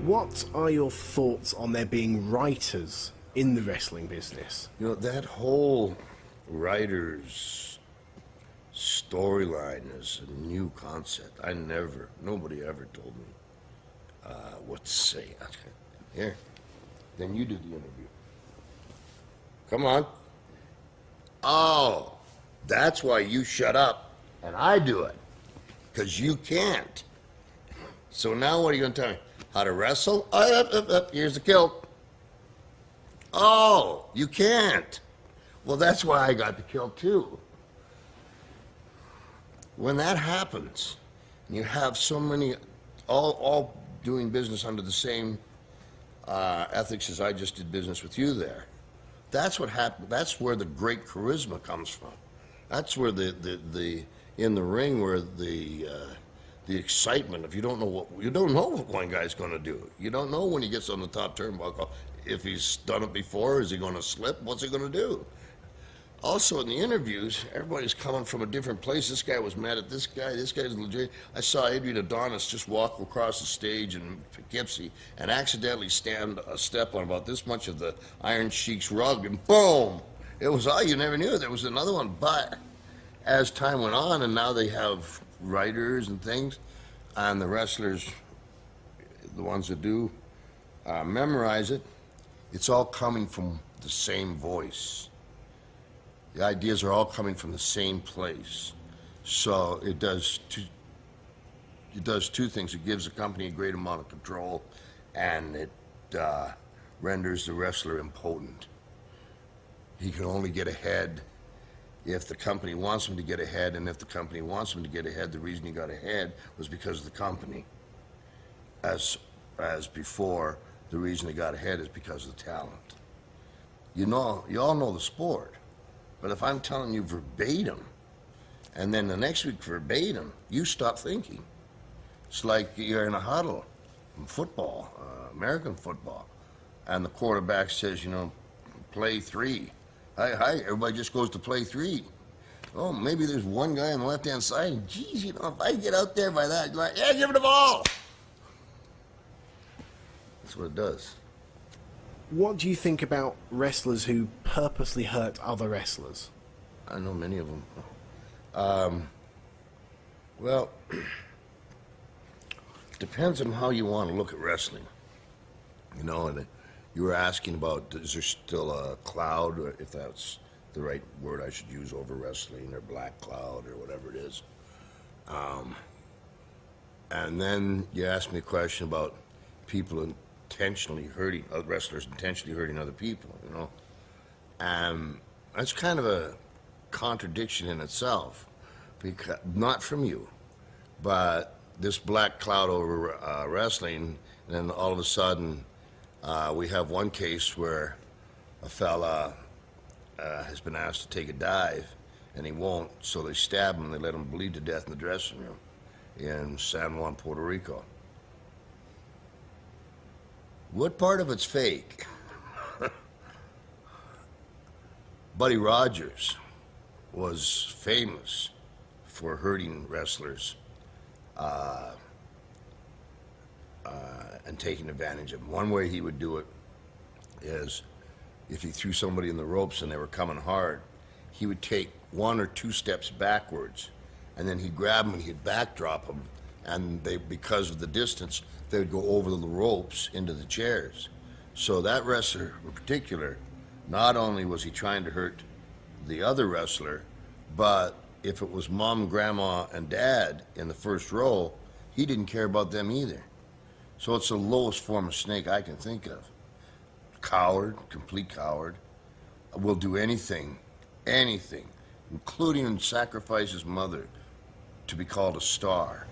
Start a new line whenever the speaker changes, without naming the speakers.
What are your thoughts on there being writers in the wrestling business?
You know, that whole writer's storyline is a new concept. Nobody ever told me what to say. Here, then you do the interview. Come on. Oh, that's why you shut up and I do it, because you can't. So now what are you going to tell me? How to wrestle? Here's the kill. Oh, you can't. Well, that's why I got the kill too. When that happens, you have so many, all doing business under the same ethics as I just did business with you there. That's what happened. That's where the great charisma comes from. That's where the in the ring where the excitement of you don't know what one guy's going to do. You don't know when he gets on the top turnbuckle if he's done it before. Is he going to slip? What's he going to do? Also in the interviews, everybody's coming from a different place. This guy was mad at this guy. This guy's legit. I saw Adrian Adonis just walk across the stage in Poughkeepsie and accidentally stand a step on about this much of the Iron Sheik's rug, and boom! It was all, you never knew there was another one. But as time went on, and now they have writers and things, and the wrestlers, the ones that do memorize it, it's all coming from the same voice. The ideas are all coming from the same place. So it does two things. It gives the company a great amount of control, and it renders the wrestler impotent. He can only get ahead if the company wants him to get ahead, and if the company wants him to get ahead, the reason he got ahead was because of the company. As before, the reason he got ahead is because of the talent. You all know the sport. But if I'm telling you verbatim, and then the next week verbatim, you stop thinking. It's like you're in a huddle in football, American football, and the quarterback says, play 3. Hi, everybody just goes to play 3. Oh, maybe there's one guy on the left-hand side, and geez, if I get out there by that, you're like, yeah, give it the ball. That's what it does.
What do you think about wrestlers who purposely hurt other wrestlers?
I know many of them. Well, depends on how you want to look at wrestling. And you were asking about, is there still a cloud, or if that's the right word I should use, over wrestling, or black cloud, or whatever it is. And then you asked me a question about people wrestlers intentionally hurting other people, and that's kind of a contradiction in itself, because not from you, but this black cloud over wrestling, and then all of a sudden we have one case where a fella has been asked to take a dive and he won't, so they stab him and they let him bleed to death in the dressing room in San Juan, Puerto Rico. What part of it's fake? Buddy Rogers was famous for hurting wrestlers and taking advantage of them. One way he would do it is if he threw somebody in the ropes and they were coming hard, he would take 1 or 2 steps backwards, and then he'd grab them and he'd backdrop them, and because of the distance, they would go over the ropes into the chairs. So that wrestler in particular, not only was he trying to hurt the other wrestler, but if it was mom, grandma, and dad in the first row, he didn't care about them either. So it's the lowest form of snake I can think of. Coward, complete coward, will do anything, including sacrifice his mother to be called a star.